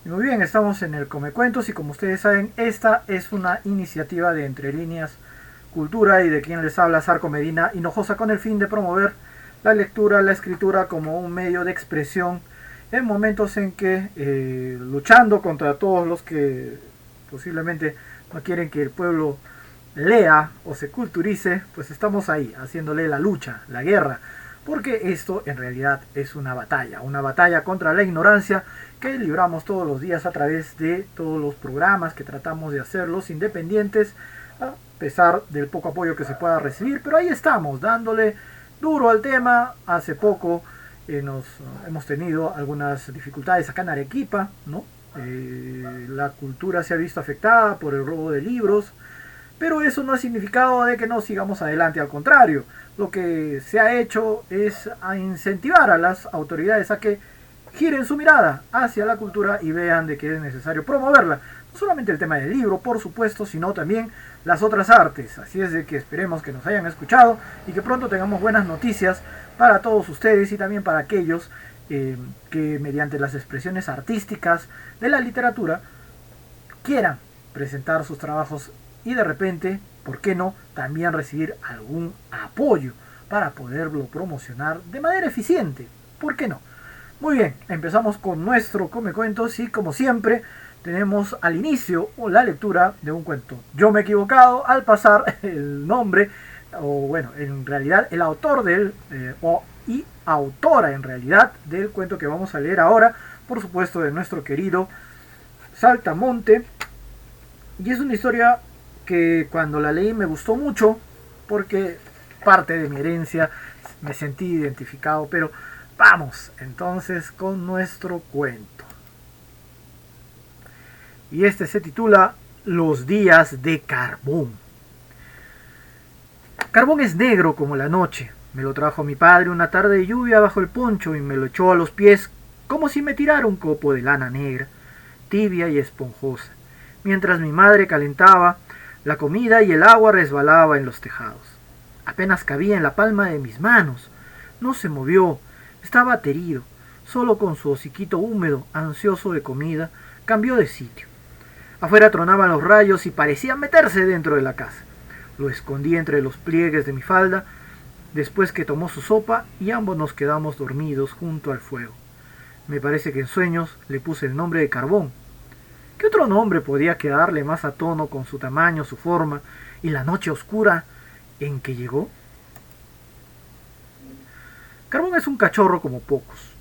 Y muy bien, estamos en el Comecuentos y como ustedes saben, esta es una iniciativa de Entre Líneas Cultura y de quien les habla Sarco Medina Hinojosa con el fin de promover la lectura, la escritura como un medio de expresión en momentos en que luchando contra todos los que posiblemente no quieren que el pueblo lea o se culturice, pues estamos ahí haciéndole la lucha, la guerra, porque esto en realidad es una batalla contra la ignorancia que libramos todos los días a través de todos los programas que tratamos de hacer los independientes, a pesar del poco apoyo que se pueda recibir, pero ahí estamos, dándole duro al tema. Hace poco hemos tenido algunas dificultades acá en Arequipa, ¿no? La cultura se ha visto afectada por el robo de libros, pero eso no ha significado de que no sigamos adelante, al contrario, lo que se ha hecho es a incentivar a las autoridades a que giren su mirada hacia la cultura y vean de que es necesario promoverla. No solamente el tema del libro, por supuesto, sino también las otras artes. Así es de que esperemos que nos hayan escuchado y que pronto tengamos buenas noticias para todos ustedes y también para aquellos que mediante las expresiones artísticas de la literatura quieran presentar sus trabajos y de repente, ¿por qué no?, también recibir algún apoyo para poderlo promocionar de manera eficiente. ¿Por qué no? Muy bien, empezamos con nuestro Comecuentos y como siempre tenemos al inicio la lectura de un cuento. Yo me he equivocado al pasar el nombre, o bueno, en realidad el autor y autora en realidad del cuento que vamos a leer ahora, por supuesto de nuestro querido Saltamonte. Y es una historia que cuando la leí me gustó mucho porque parte de mi herencia, me sentí identificado, pero vamos entonces con nuestro cuento. Y este se titula Los días de Carbón. Carbón es negro como la noche. Me lo trajo mi padre una tarde de lluvia bajo el poncho y me lo echó a los pies como si me tirara un copo de lana negra, tibia y esponjosa. Mientras mi madre calentaba la comida y el agua resbalaba en los tejados. Apenas cabía en la palma de mis manos. No se movió, estaba aterido. Solo con su hociquito húmedo, ansioso de comida, cambió de sitio. Afuera tronaban los rayos y parecían meterse dentro de la casa. Lo escondí entre los pliegues de mi falda, después que tomó su sopa y ambos nos quedamos dormidos junto al fuego. Me parece que en sueños le puse el nombre de Carbón. ¿Qué otro nombre podía quedarle más a tono con su tamaño, su forma y la noche oscura en que llegó? Carbón es un cachorro como pocos.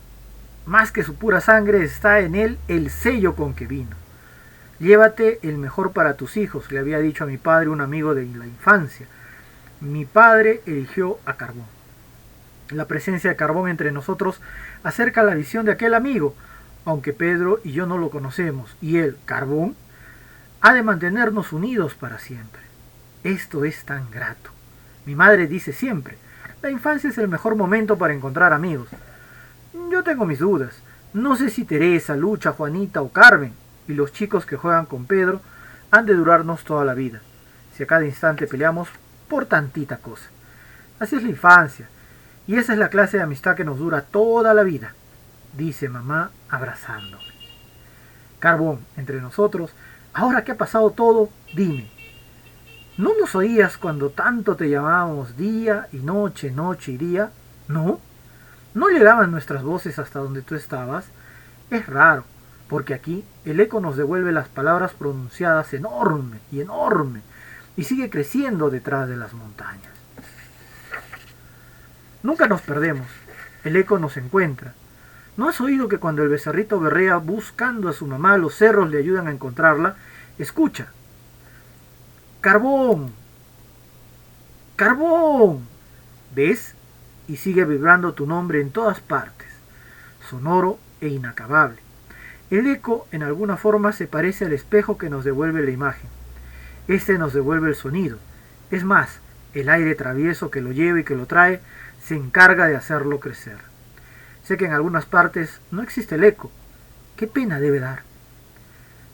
Más que su pura sangre está en él el sello con que vino. Llévate el mejor para tus hijos, le había dicho a mi padre un amigo de la infancia. Mi padre eligió a Carbón. La presencia de Carbón entre nosotros acerca la visión de aquel amigo, aunque Pedro y yo no lo conocemos, y él, Carbón, ha de mantenernos unidos para siempre. Esto es tan grato. Mi madre dice siempre, la infancia es el mejor momento para encontrar amigos. Yo tengo mis dudas. No sé si Teresa, Lucha, Juanita o Carmen y los chicos que juegan con Pedro han de durarnos toda la vida, si a cada instante peleamos por tantita cosa. Así es la infancia, y esa es la clase de amistad que nos dura toda la vida, dice mamá abrazándome. Carbón, entre nosotros, ahora que ha pasado todo, dime, ¿no nos oías cuando tanto te llamábamos día y noche, noche y día? ¿No? ¿No llegaban nuestras voces hasta donde tú estabas? Es raro, porque aquí el eco nos devuelve las palabras pronunciadas enorme y enorme, y sigue creciendo detrás de las montañas. Nunca nos perdemos, el eco nos encuentra. ¿No has oído que cuando el becerrito berrea buscando a su mamá, los cerros le ayudan a encontrarla? Escucha. ¡Carbón! ¡Carbón! ¿Ves? Y sigue vibrando tu nombre en todas partes, sonoro e inacabable. El eco en alguna forma se parece al espejo que nos devuelve la imagen. Este nos devuelve el sonido. Es más, el aire travieso que lo lleva y que lo trae se encarga de hacerlo crecer. Sé que en algunas partes no existe el eco. ¿Qué pena debe dar?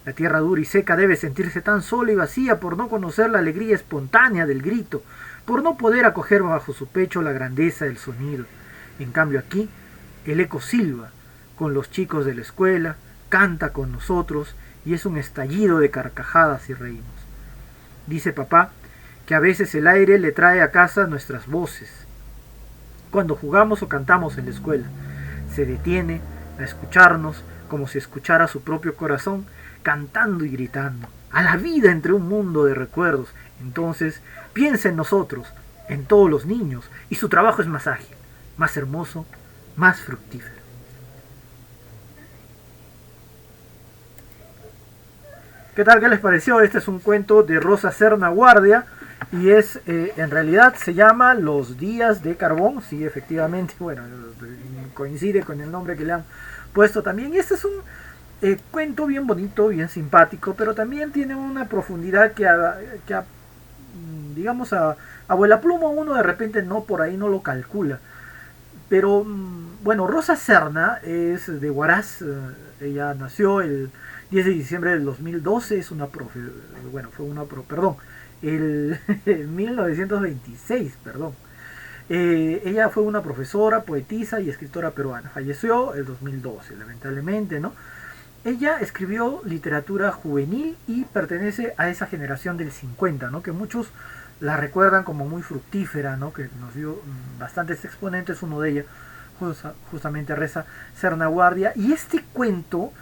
La tierra dura y seca debe sentirse tan sola y vacía por no conocer la alegría espontánea del grito, por no poder acoger bajo su pecho la grandeza del sonido. En cambio aquí, el eco silba, con los chicos de la escuela, canta con nosotros y es un estallido de carcajadas y reímos. Dice papá que a veces el aire le trae a casa nuestras voces. Cuando jugamos o cantamos en la escuela, se detiene a escucharnos como si escuchara su propio corazón cantando y gritando, a la vida entre un mundo de recuerdos. Entonces piensa en nosotros, en todos los niños, y su trabajo es más ágil, más hermoso, más fructífero. ¿Qué tal? ¿Qué les pareció? Este es un cuento de Rosa Serna Guardia y es, en realidad se llama Los días de carbón. Sí, efectivamente, bueno, coincide con el nombre que le han puesto también. Y este es un cuento bien bonito, bien simpático, pero también tiene una profundidad que digamos, a abuela pluma uno de repente no por ahí no lo calcula. Pero bueno, Rosa Serna es de Huaraz. Ella nació el 10 de diciembre del 2012, es una profe, bueno, fue una perdón, el 1926, perdón. Ella fue una profesora, poetisa y escritora peruana. Falleció el 2012, lamentablemente, ¿no? Ella escribió literatura juvenil y pertenece a esa generación del 50, ¿no? Que muchos la recuerdan como muy fructífera, ¿no? Que nos dio bastantes exponentes, uno de ellos justamente Rosa Serna Guardia. Y este cuento,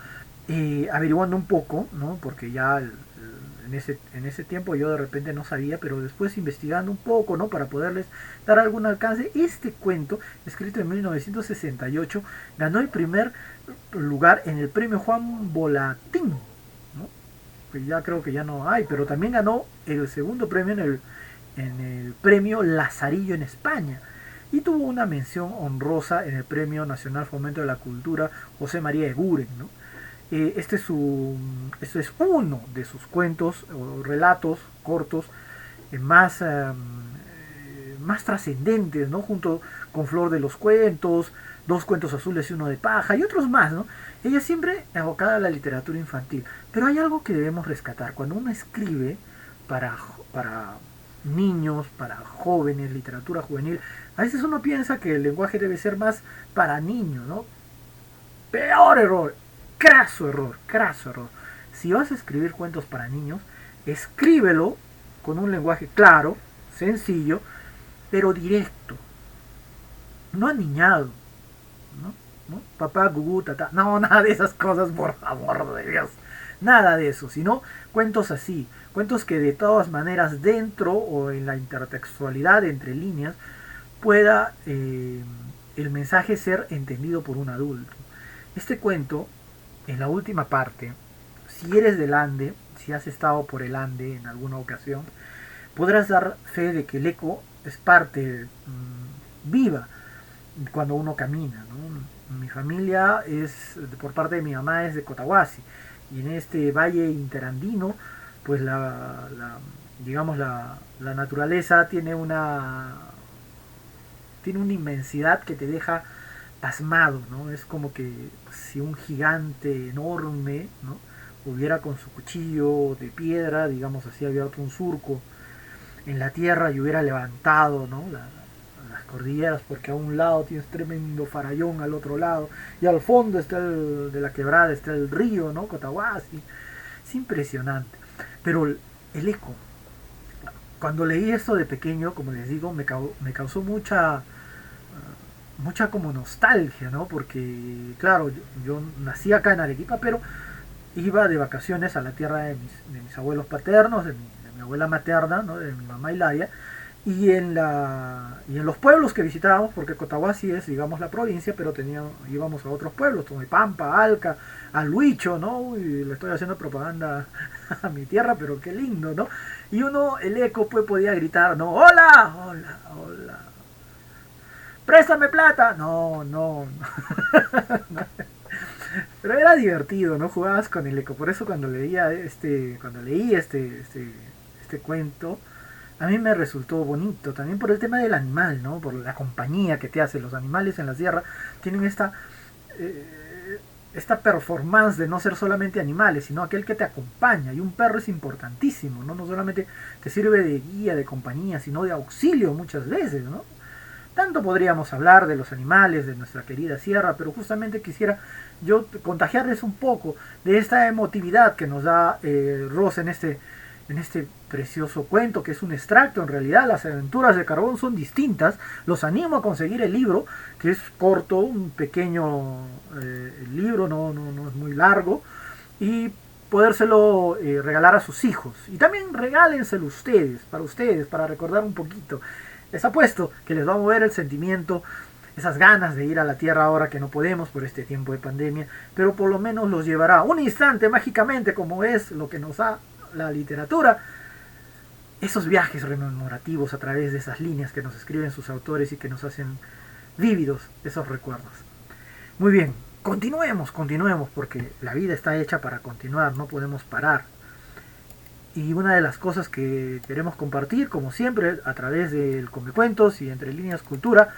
averiguando un poco, ¿no? Porque ya en ese tiempo yo de repente no sabía, pero después investigando un poco, ¿no? Para poderles dar algún alcance, este cuento, escrito en 1968, ganó el primer lugar en el premio Juan Volatín, ¿no? Que ya creo que ya no hay, pero también ganó el segundo premio en el premio Lazarillo en España. Y tuvo una mención honrosa en el Premio Nacional Fomento de la Cultura José María Eguren, ¿no? Este es uno de sus cuentos o relatos cortos más trascendentes, ¿no? Junto con Flor de los Cuentos, Dos cuentos azules y uno de paja y otros más, ¿no? Ella siempre abocada a la literatura infantil. Pero hay algo que debemos rescatar. Cuando uno escribe para niños, para jóvenes, literatura juvenil, a veces uno piensa que el lenguaje debe ser más para niños, ¿no? Peor error, craso error. Si vas a escribir cuentos para niños, escríbelo con un lenguaje claro, sencillo, pero directo, no aniñado, ¿no? Papá, gugú, tata, no, nada de esas cosas, por favor de Dios, nada de eso, sino cuentos así, cuentos que de todas maneras dentro o en la intertextualidad entre líneas pueda el mensaje ser entendido por un adulto. Este cuento, en la última parte, si eres del Ande, si has estado por el Ande en alguna ocasión, podrás dar fe de que el eco es parte viva cuando uno camina, ¿no? Mi familia es, por parte de mi mamá, es de Cotahuasi, y en este valle interandino, pues digamos la naturaleza tiene una inmensidad que te deja pasmado, ¿no? Es como que si un gigante enorme, ¿no? Hubiera con su cuchillo de piedra, digamos así, abierto un surco en la tierra y hubiera levantado, ¿no? Las cordilleras, porque a un lado tienes tremendo farallón, al otro lado, y al fondo está de la quebrada está el río, ¿no? Cotahuasi. Es impresionante. Pero el eco, cuando leí esto de pequeño, como les digo, me causó mucha como nostalgia, ¿no? Porque, claro, yo nací acá en Arequipa, pero iba de vacaciones a la tierra de mis abuelos paternos, de mi abuela materna, ¿no? De mi mamá Hilaria, y en los pueblos que visitábamos, porque Cotahuasi es, digamos, la provincia, pero íbamos a otros pueblos, como Pampa, Alca, Aluicho, ¿no? Y le estoy haciendo propaganda a mi tierra, pero qué lindo, ¿no? Y el eco pues podía gritar, ¿no? ¡Hola! ¡Hola! ¡Hola! ¡Préstame plata! No. Pero era divertido, ¿no? Jugabas con el eco. Por eso cuando leí este cuento, a mí me resultó bonito. También por el tema del animal, ¿no? Por la compañía que te hace. Los animales en la sierra tienen esta performance de no ser solamente animales, sino aquel que te acompaña. Y un perro es importantísimo, ¿no? No solamente te sirve de guía, de compañía, sino de auxilio muchas veces, ¿no? Tanto podríamos hablar de los animales, de nuestra querida sierra, pero justamente quisiera yo contagiarles un poco de esta emotividad que nos da Ross en este precioso cuento, que es un extracto. En realidad las aventuras de Carbón son distintas. Los animo a conseguir el libro, que es corto, un pequeño libro, no es muy largo, y podérselo regalar a sus hijos. Y también regálenselo ustedes, para recordar un poquito. Les apuesto que les va a mover el sentimiento, esas ganas de ir a la tierra ahora que no podemos por este tiempo de pandemia, pero por lo menos los llevará un instante mágicamente, como es lo que nos da la literatura, esos viajes rememorativos a través de esas líneas que nos escriben sus autores y que nos hacen vívidos esos recuerdos. Muy bien, continuemos, porque la vida está hecha para continuar, no podemos parar. Y una de las cosas que queremos compartir, como siempre, a través del Comecuentos y Entre Líneas Cultura,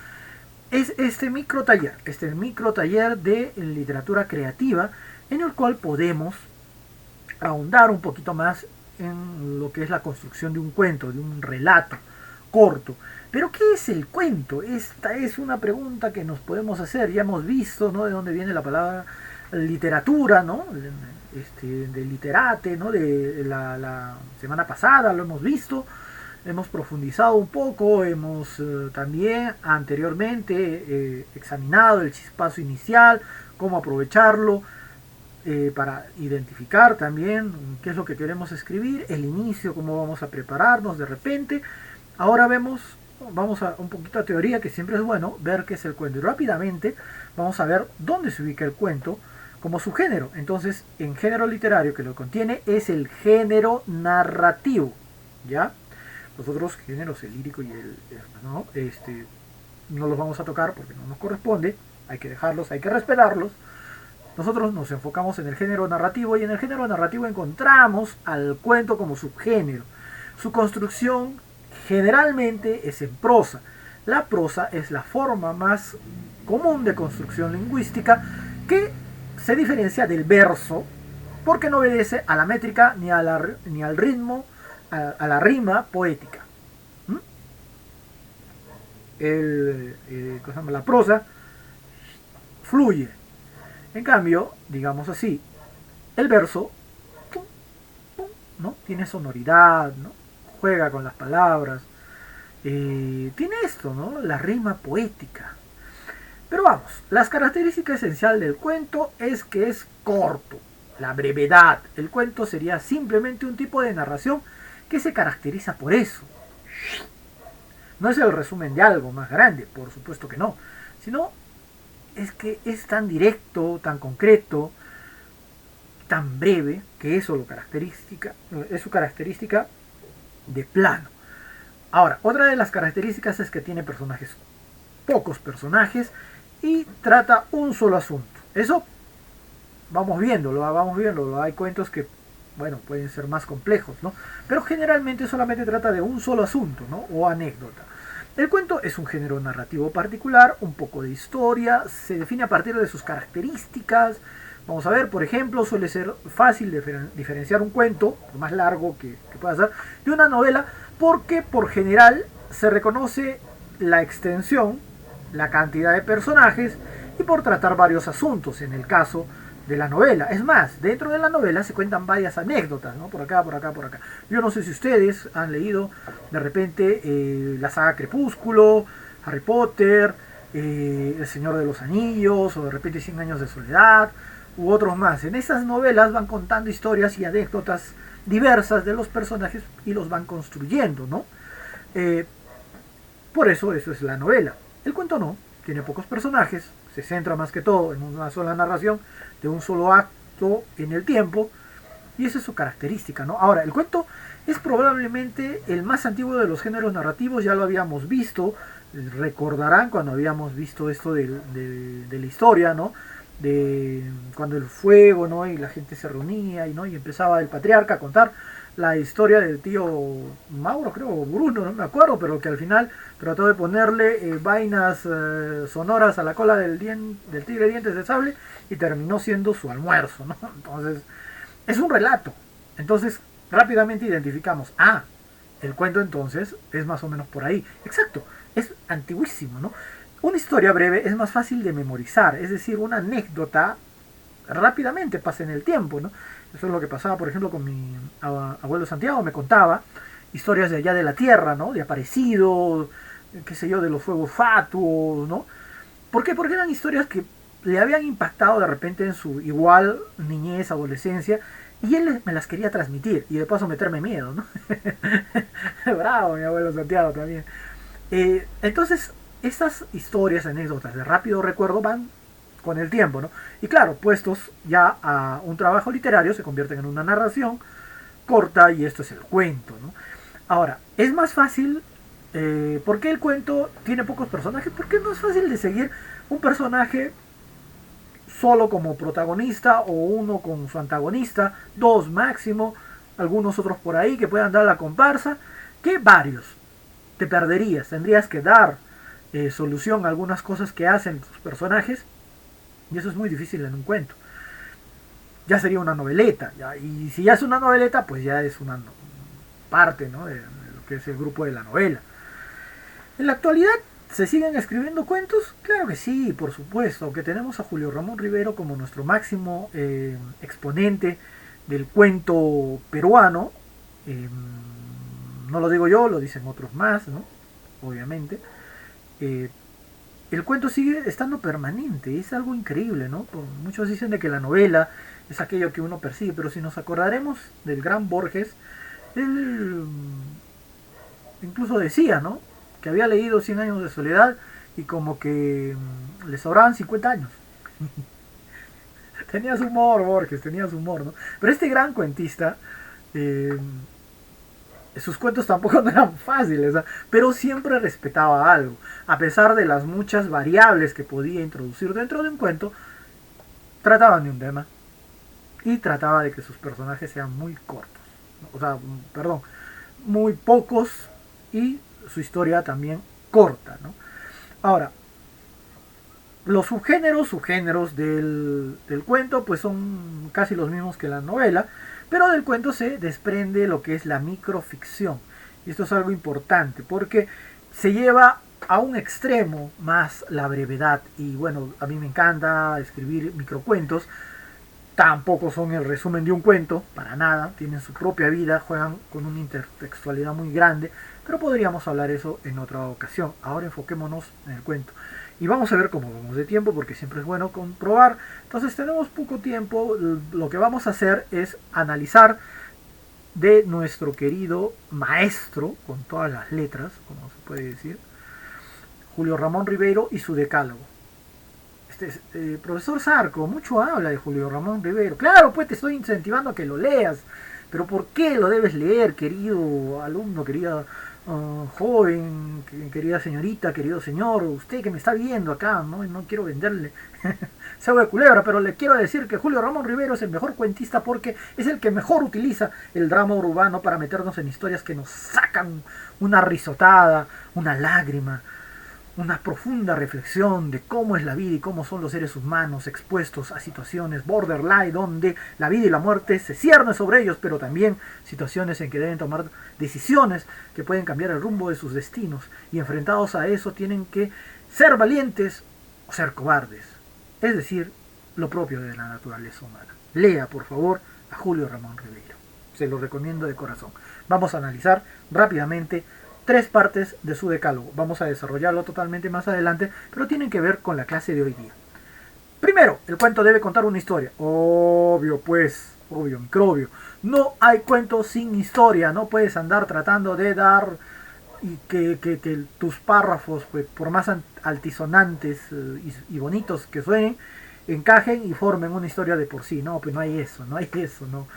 es este micro taller de literatura creativa, en el cual podemos ahondar un poquito más en lo que es la construcción de un cuento, de un relato corto. Pero ¿qué es el cuento? Esta es una pregunta que nos podemos hacer. Ya hemos visto, ¿no?, de dónde viene la palabra literatura, ¿no?, de literate, ¿no?, de la semana pasada lo hemos visto, hemos profundizado un poco, hemos también anteriormente examinado el chispazo inicial, cómo aprovecharlo, para identificar también qué es lo que queremos escribir, el inicio, cómo vamos a prepararnos de repente. Ahora vamos a un poquito a teoría, que siempre es bueno ver qué es el cuento, y rápidamente vamos a ver dónde se ubica el cuento como su género. Entonces, en género literario que lo contiene es el género narrativo, ¿ya? Los otros géneros, el lírico y no los vamos a tocar porque no nos corresponde, hay que dejarlos, hay que respetarlos. Nosotros nos enfocamos en el género narrativo, y en el género narrativo encontramos al cuento como subgénero. Su construcción generalmente es en prosa. La prosa es la forma más común de construcción lingüística, que se diferencia del verso porque no obedece a la métrica ni al ritmo, a la rima poética. La prosa fluye. En cambio, digamos así, el verso ¿no?, tiene sonoridad, ¿no?, juega con las palabras, tiene esto, ¿no?, la rima poética. Pero vamos, las características esenciales del cuento es que es corto, la brevedad. El cuento sería simplemente un tipo de narración que se caracteriza por eso. No es el resumen de algo más grande, por supuesto que no, sino es que es tan directo, tan concreto, tan breve, que eso es su característica de plano. Ahora, otra de las características es que tiene pocos personajes, y trata un solo asunto. Eso vamos viéndolo. Hay cuentos que, bueno, pueden ser más complejos, ¿no?, pero generalmente solamente trata de un solo asunto, ¿no?, o anécdota. El cuento es un género narrativo particular, un poco de historia, se define a partir de sus características. Vamos a ver, por ejemplo, suele ser fácil diferenciar un cuento, por más largo que pueda ser, de una novela, porque por general se reconoce la extensión, la cantidad de personajes, y por tratar varios asuntos en el caso de la novela. Es más, dentro de la novela se cuentan varias anécdotas, ¿no?, por acá. Yo no sé si ustedes han leído de repente la saga Crepúsculo, Harry Potter, El Señor de los Anillos, o de repente 100 años de soledad, u otros más. En estas novelas van contando historias y anécdotas diversas de los personajes y los van construyendo, ¿no? Por eso es la novela. El cuento no, tiene pocos personajes, se centra más que todo en una sola narración, de un solo acto en el tiempo, y esa es su característica, ¿no? Ahora, el cuento es probablemente el más antiguo de los géneros narrativos, ya lo habíamos visto, recordarán cuando habíamos visto esto de la historia, ¿no?, de cuando el fuego, ¿no?, y la gente se reunía, y empezaba el patriarca a contar la historia del tío Mauro, creo, o Bruno, no me acuerdo, pero que al final trató de ponerle vainas sonoras a la cola del tigre de dientes de sable, y terminó siendo su almuerzo, ¿no? Entonces, es un relato. Entonces, rápidamente identificamos, el cuento entonces es más o menos por ahí. Exacto, es antiguísimo, ¿no? Una historia breve es más fácil de memorizar, es decir, una anécdota rápidamente pasa en el tiempo, ¿no? Eso es lo que pasaba, por ejemplo, con mi abuelo Santiago, me contaba historias de allá de la tierra, ¿no? De aparecidos, qué sé yo, de los fuegos fatuos, ¿no? ¿Por qué? Porque eran historias que le habían impactado de repente en su igual niñez, adolescencia, y él me las quería transmitir, y de paso meterme miedo, ¿no? Bravo, mi abuelo Santiago también. Entonces, estas historias, anécdotas de rápido recuerdo van con el tiempo, ¿no? Y claro, puestos ya a un trabajo literario, se convierten en una narración corta y esto es el cuento, ¿no? Ahora, es más fácil, ¿por qué el cuento tiene pocos personajes? Porque no es fácil de seguir un personaje solo como protagonista o uno con su antagonista, dos máximo, algunos otros por ahí que puedan dar la comparsa, que varios. Te perderías, tendrías que dar solución a algunas cosas que hacen tus personajes y eso es muy difícil en un cuento. Ya sería una noveleta, ¿ya? Y si ya es una noveleta, pues ya es una parte, ¿no? de lo que es el grupo de la novela. En la actualidad, ¿se siguen escribiendo cuentos? Claro que sí, por supuesto, que tenemos a Julio Ramón Rivero como nuestro máximo exponente del cuento peruano. Eh, no lo digo yo, lo dicen otros más, ¿no? Obviamente. Eh, el cuento sigue estando permanente, es algo increíble, ¿no? Muchos dicen de que la novela es aquello que uno persigue, pero si nos acordaremos del gran Borges, él incluso decía, ¿no? Que había leído Cien años de soledad y como que le sobraban 50 años. Tenía su humor, Borges, tenía su humor, ¿no? Pero este gran cuentista, eh, sus cuentos tampoco no eran fáciles, ¿no? Pero siempre respetaba algo. A pesar de las muchas variables que podía introducir dentro de un cuento, trataban de un tema y trataba de que sus personajes sean muy cortos. ¿No? O sea, perdón, muy pocos y su historia también corta, ¿no? Ahora, los subgéneros del cuento pues son casi los mismos que la novela, pero del cuento se desprende lo que es la microficción. Y esto es algo importante porque se lleva a un extremo más la brevedad. Y bueno, a mí me encanta escribir microcuentos. Tampoco son el resumen de un cuento, para nada. Tienen su propia vida, juegan con una intertextualidad muy grande. Pero podríamos hablar eso en otra ocasión. Ahora enfoquémonos en el cuento. Y vamos a ver cómo vamos de tiempo, porque siempre es bueno comprobar. Entonces tenemos poco tiempo. Lo que vamos a hacer es analizar de nuestro querido maestro, con todas las letras, como se puede decir, Julio Ramón Ribeiro y su decálogo. Profesor Zarco, mucho habla de Julio Ramón Ribeiro. Claro, pues te estoy incentivando a que lo leas. Pero ¿por qué lo debes leer, querido alumno, querida joven, querida señorita, querido señor? Usted que me está viendo acá, no quiero venderle cebo de culebra, pero le quiero decir que Julio Ramón Ribeiro es el mejor cuentista porque es el que mejor utiliza el drama urbano para meternos en historias que nos sacan una risotada, una lágrima, una profunda reflexión de cómo es la vida y cómo son los seres humanos expuestos a situaciones borderline donde la vida y la muerte se ciernen sobre ellos, pero también situaciones en que deben tomar decisiones que pueden cambiar el rumbo de sus destinos y enfrentados a eso tienen que ser valientes o ser cobardes, es decir, lo propio de la naturaleza humana. Lea, por favor, a Julio Ramón Ribeiro. Se lo recomiendo de corazón. Vamos a analizar rápidamente 3 partes de su decálogo. Vamos a desarrollarlo totalmente más adelante, pero tienen que ver con la clase de hoy día. Primero, el cuento debe contar una historia. Obvio, pues, obvio, microbio. No hay cuento sin historia. No puedes andar tratando de dar y que tus párrafos, pues, por más altisonantes y bonitos que suenen, encajen y formen una historia de por sí. No, pues no hay eso, no.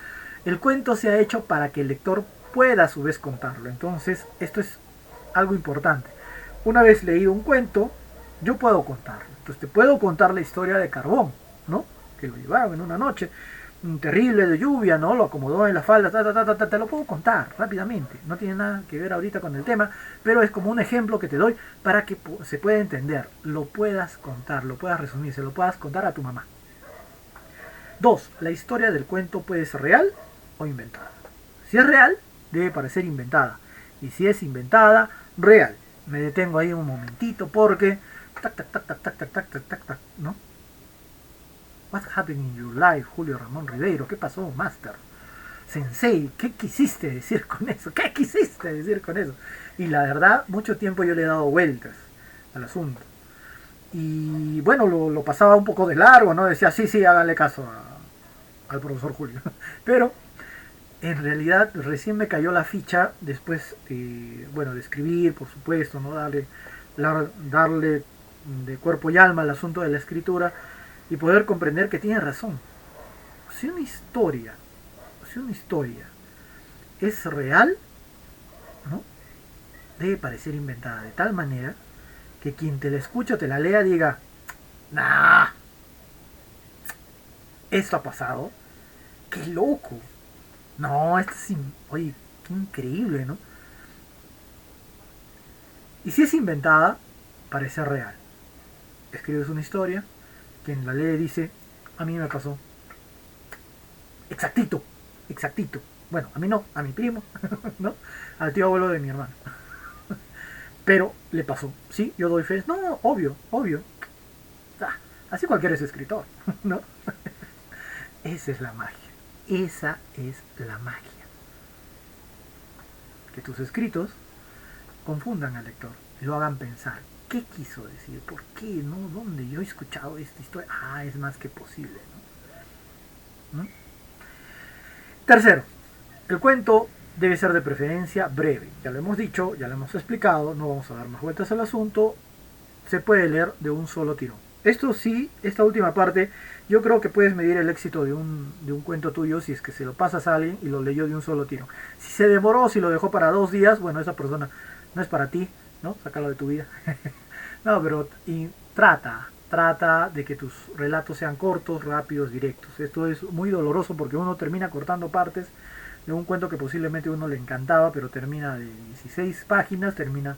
El cuento se ha hecho para que el lector pueda a su vez contarlo. Entonces, esto es algo importante. Una vez leído un cuento, yo puedo contarlo. Entonces, te puedo contar la historia de Carbón, ¿no? Que lo llevaron en una noche terrible de lluvia, ¿no? Lo acomodó en la falda, te lo puedo contar rápidamente. No tiene nada que ver ahorita con el tema, pero es como un ejemplo que te doy para que se pueda entender, lo puedas contar, lo puedas resumir, se lo puedas contar a tu mamá. 2. La historia del cuento puede ser real o inventada. Si es real, debe parecer inventada. Y si es inventada, real. me detengo ahí un momentito porque tac tac tac tac tac tac tac tac tac tac, ¿no? What happened in your life, Julio Ramón Ribeiro? ¿Qué pasó, Master? Sensei, ¿qué quisiste decir con eso? ¿Qué quisiste decir con eso? Y la verdad, mucho tiempo yo le he dado vueltas al asunto. Y bueno, lo pasaba un poco de largo, ¿no? Decía, sí, sí, háganle caso al profesor Julio. Pero en realidad recién me cayó la ficha después, bueno, de escribir, por supuesto, ¿no? Darle de cuerpo y alma al asunto de la escritura y poder comprender que tiene razón. Si una historia, si una historia es real, ¿no? Debe parecer inventada de tal manera que quien te la escucha o te la lea diga, nah, esto ha pasado, qué loco, no, esto es, oye, qué increíble, ¿no? Y si es inventada, parece real. Escribes una historia, quien la lee dice, a mí me pasó, exactito, exactito. Bueno, a mí no, a mi primo, ¿no? Al tío abuelo de mi hermano. Pero le pasó, sí, yo doy fe, no, obvio, obvio. Ah, así cualquiera es escritor, ¿no? Esa es la magia. Esa es la magia. Que tus escritos confundan al lector, lo hagan pensar. ¿Qué quiso decir? ¿Por qué? ¿No? ¿Dónde yo he escuchado esta historia? Ah, es más que posible, ¿no? ¿No? Tercero, el cuento debe ser de preferencia breve. Ya lo hemos dicho, ya lo hemos explicado, no vamos a dar más vueltas al asunto. Se puede leer de un solo tirón. Esto sí, esta última parte, yo creo que puedes medir el éxito de un cuento tuyo si es que se lo pasas a alguien y lo leyó de un solo tiro. Si se demoró, si lo dejó para 2 días, bueno, esa persona no es para ti, ¿no? Sácalo de tu vida. No, pero trata de que tus relatos sean cortos, rápidos, directos. Esto es muy doloroso porque uno termina cortando partes de un cuento que posiblemente a uno le encantaba, pero termina de 16 páginas, termina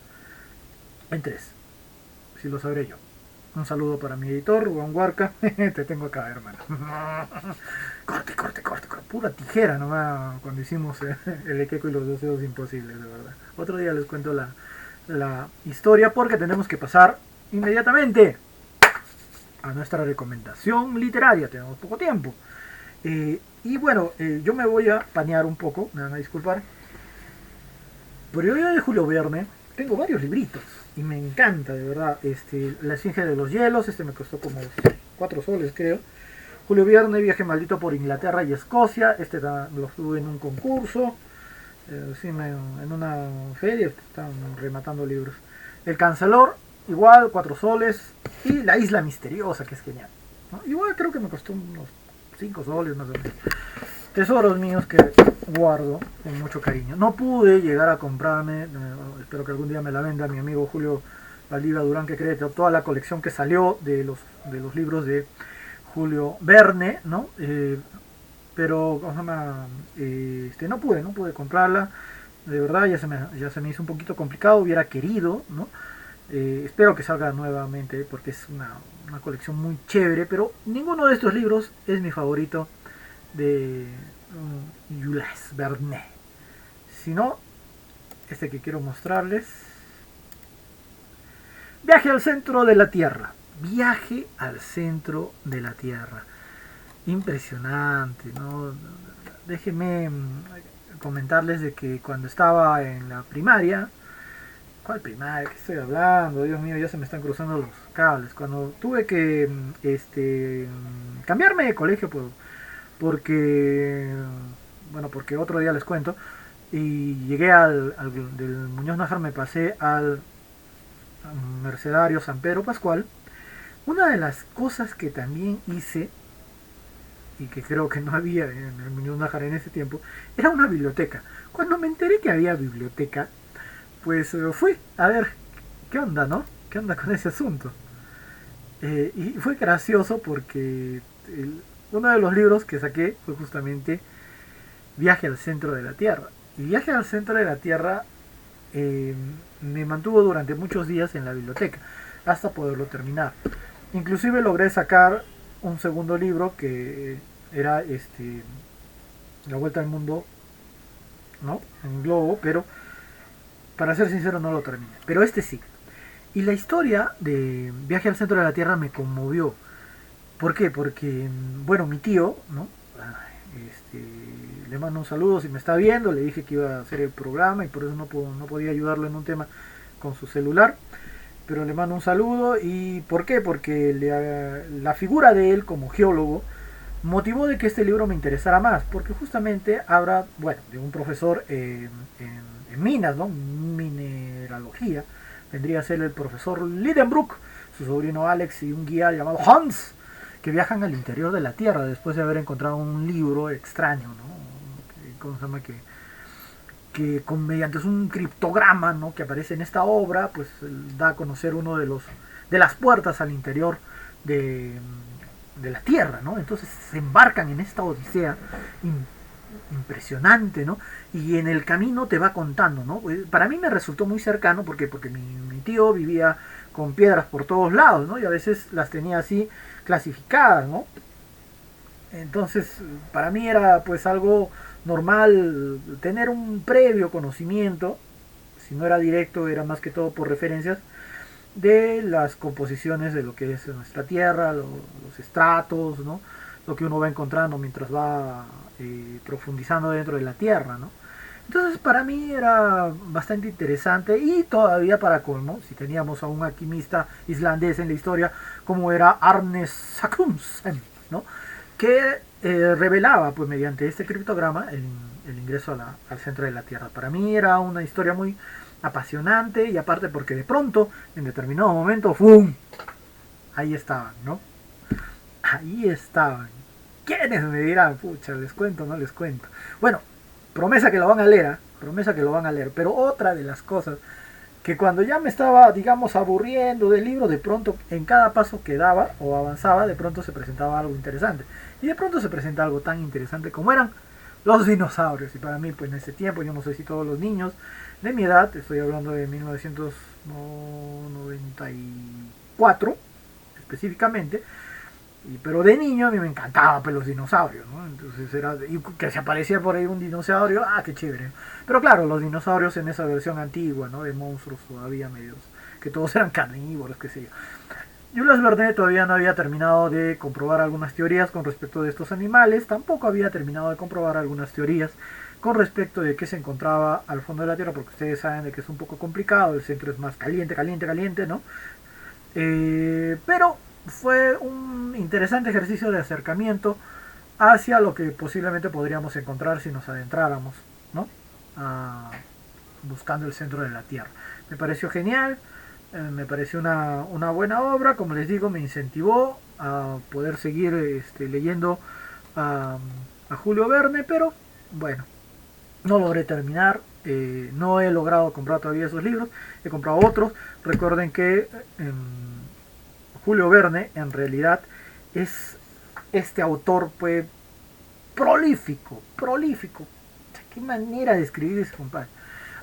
en 3. Si lo sabré yo. Un saludo para mi editor, Juan Huarca. Te tengo acá, hermano. Corte. Pura tijera nomás cuando hicimos el Ekeko y los deseos imposibles, de verdad. Otro día les cuento la historia porque tenemos que pasar inmediatamente a nuestra recomendación literaria. Tenemos poco tiempo. Y bueno, yo me voy a panear un poco, me van a disculpar. Pero yo de Julio Verne tengo varios libritos y me encanta, de verdad. La Esfinge de los Hielos, me costó como 4 soles, creo. Julio Verne, Viaje Maldito por Inglaterra y Escocia, lo tuve en un concurso, en una feria, están rematando libros. El Cancelor, igual, 4 soles. Y La Isla Misteriosa, que es genial, ¿no? Igual creo que me costó unos 5 soles más o menos. Tesoros míos que guardo con mucho cariño. No pude llegar a comprarme, espero que algún día me la venda mi amigo Julio Valdivia Durán, que cree toda la colección que salió de los libros de Julio Verne, ¿no? Pero no pude comprarla. De verdad ya se me hizo un poquito complicado, hubiera querido, ¿no? Espero que salga nuevamente porque es una colección muy chévere, pero ninguno de estos libros es mi favorito de Jules Verne, sino este que quiero mostrarles. Viaje al centro de la Tierra. Viaje al centro de la Tierra. Impresionante, ¿no? Déjenme comentarles de que cuando estaba en la primaria, ¿cuál primaria? ¿Qué estoy hablando? Dios mío, ya se me están cruzando los cables. Cuando tuve que cambiarme de colegio porque otro día les cuento, y llegué del Muñoz Nájar, me pasé al Mercedario San Pedro Pascual. Una de las cosas que también hice, y que creo que no había en el Muñoz Nájar en ese tiempo, era una biblioteca. Cuando me enteré que había biblioteca, pues fui a ver qué onda, ¿no? ¿Qué onda con ese asunto? Y fue gracioso porque uno de los libros que saqué fue justamente Viaje al centro de la Tierra. Y Viaje al centro de la Tierra me mantuvo durante muchos días en la biblioteca hasta poderlo terminar. Inclusive logré sacar un segundo libro que era La Vuelta al Mundo, ¿no? En globo, pero para ser sincero no lo terminé, pero este sí. Y la historia de Viaje al Centro de la Tierra me conmovió. ¿Por qué? Porque, bueno, mi tío, ¿no? Este, le mando un saludo si me está viendo, le dije que iba a hacer el programa y por eso no podía ayudarlo en un tema con su celular, pero le mando un saludo. ¿Y por qué? Porque la figura de él como geólogo motivó de que este libro me interesara más, porque justamente habla, bueno, de un profesor en minas, ¿no? Mineralogía, vendría a ser el profesor Lidenbrock, su sobrino Alex y un guía llamado Hans, que viajan al interior de la Tierra después de haber encontrado un libro extraño, ¿no? ¿Cómo se llama? Mediante un criptograma, ¿no? Que aparece en esta obra, pues da a conocer uno de las puertas al interior de, de la Tierra, ¿no? Entonces se embarcan en esta odisea impresionante, ¿no? Y en el camino te va contando, ¿no? Para mí me resultó muy cercano, porque mi tío vivía con piedras por todos lados, ¿no? Y a veces las tenía así clasificadas, ¿no? Entonces, para mí era pues algo normal tener un previo conocimiento, si no era directo, era más que todo por referencias, de las composiciones de lo que es nuestra Tierra, los estratos, ¿no? Lo que uno va encontrando mientras va profundizando dentro de la Tierra, ¿no? Entonces para mí era bastante interesante y todavía para colmo, si teníamos a un alquimista islandés en la historia como era Arne Saknussemm, ¿no? Que revelaba pues mediante este criptograma el ingreso al centro de la Tierra. Para mí era una historia muy apasionante y aparte porque de pronto, en determinado momento, ¡fum! Ahí estaban, ¿no? Ahí estaban. ¿Quiénes me dirán? Pucha, ¿les cuento o no les cuento? Bueno, promesa que lo van a leer, ¿eh? Promesa que lo van a leer. Pero otra de las cosas que cuando ya me estaba, digamos, aburriendo del libro, de pronto en cada paso que daba o avanzaba, de pronto se presentaba algo interesante. Y de pronto se presenta algo tan interesante como eran los dinosaurios. Y para mí, pues en ese tiempo, yo no sé si todos los niños de mi edad, estoy hablando de 1994 específicamente, pero de niño a mí me encantaba pues, los dinosaurios, ¿no? Entonces era, y que se aparecía por ahí un dinosaurio, ah, qué chévere. Pero claro, los dinosaurios en esa versión antigua, ¿no? De monstruos todavía medios, que todos eran carnívoros, qué sé yo. Jules Verne todavía no había terminado de comprobar algunas teorías con respecto de estos animales, tampoco había terminado de comprobar algunas teorías con respecto de qué se encontraba al fondo de la Tierra, porque ustedes saben de que es un poco complicado, el centro es más caliente, caliente, caliente, ¿no? Pero fue un interesante ejercicio de acercamiento hacia lo que posiblemente podríamos encontrar si nos adentráramos, ¿no? Buscando el centro de la Tierra. Me pareció genial, me pareció una buena obra, como les digo, me incentivó a poder seguir leyendo a Julio Verne, pero bueno, no logré terminar, no he logrado comprar todavía esos libros, he comprado otros. Recuerden que Julio Verne en realidad es este autor pues prolífico. Qué manera de escribir ese compadre.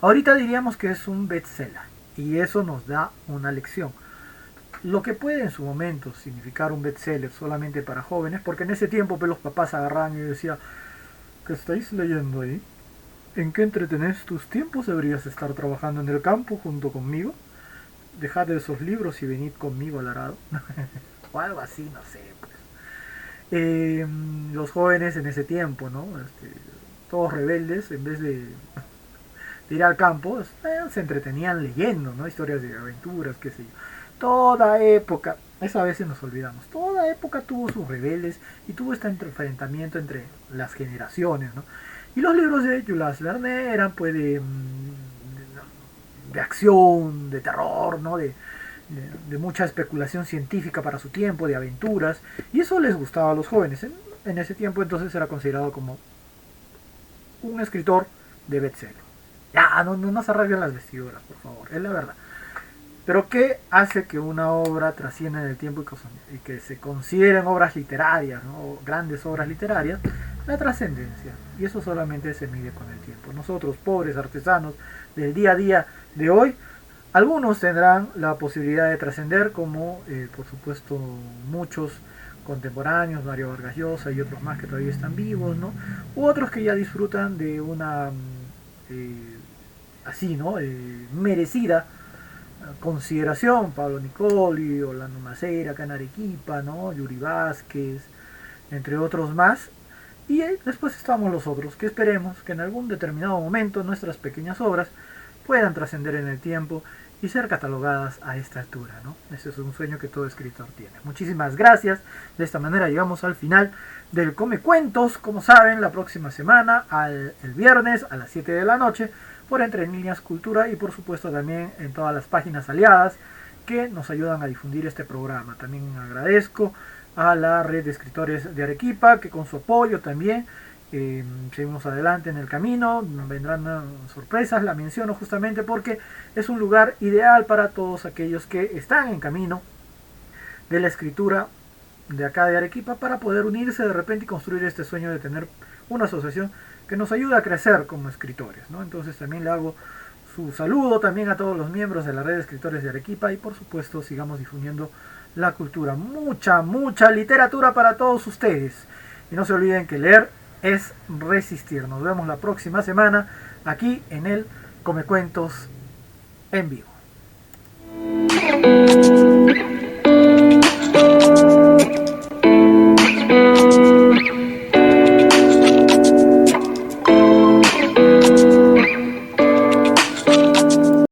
Ahorita diríamos que es un bestseller y eso nos da una lección. Lo que puede en su momento significar un bestseller solamente para jóvenes, porque en ese tiempo pues, los papás agarraban y decían, ¿qué estáis leyendo ahí? ¿En qué entretenés tus tiempos? ¿Deberías estar trabajando en el campo junto conmigo? Dejad esos libros y venid conmigo al arado. O algo así, no sé. Pues. Los jóvenes en ese tiempo, ¿no? Todos rebeldes, en vez de ir al campo, se entretenían leyendo, ¿no? Historias de aventuras, qué sé yo. Toda época, eso a veces nos olvidamos, toda época tuvo sus rebeldes y tuvo este enfrentamiento entre las generaciones, ¿no? Y los libros de Jules Verne eran pues de acción, de terror, ¿no? De mucha especulación científica para su tiempo, de aventuras, y eso les gustaba a los jóvenes. En ese tiempo entonces era considerado como un escritor de bestseller. Ya, no se rasguen las vestiduras, por favor, es la verdad. Pero ¿qué hace que una obra trascienda en el tiempo y que se consideren obras literarias, ¿no? Grandes obras literarias? La trascendencia. Y eso solamente se mide con el tiempo. Nosotros, pobres artesanos del día a día de hoy, algunos tendrán la posibilidad de trascender, como por supuesto muchos contemporáneos, Mario Vargas Llosa y otros más que todavía están vivos, ¿no? U otros que ya disfrutan de una así, ¿no? Merecida consideración. Pablo Nicoli, Orlando Macera, acá en Arequipa, ¿no? Yuri Vázquez, entre otros más. Y después estamos los otros, que esperemos que en algún determinado momento nuestras pequeñas obras puedan trascender en el tiempo y ser catalogadas a esta altura, ¿no? Ese es un sueño que todo escritor tiene. Muchísimas gracias. De esta manera llegamos al final del Come Cuentos. Como saben, la próxima semana, el viernes a las 7 de la noche, por Entre Líneas Cultura, y por supuesto también en todas las páginas aliadas que nos ayudan a difundir este programa. También agradezco a la red de escritores de Arequipa, que con su apoyo también seguimos adelante en el camino. Vendrán sorpresas, la menciono justamente porque es un lugar ideal para todos aquellos que están en camino de la escritura de acá de Arequipa, para poder unirse de repente y construir este sueño de tener una asociación que nos ayude a crecer como escritores, ¿no? Entonces también le hago su saludo también a todos los miembros de la red de escritores de Arequipa, y por supuesto sigamos difundiendo la cultura. Mucha literatura para todos ustedes, y no se olviden que leer es resistir. Nos vemos la próxima semana aquí en el Come Cuentos en vivo.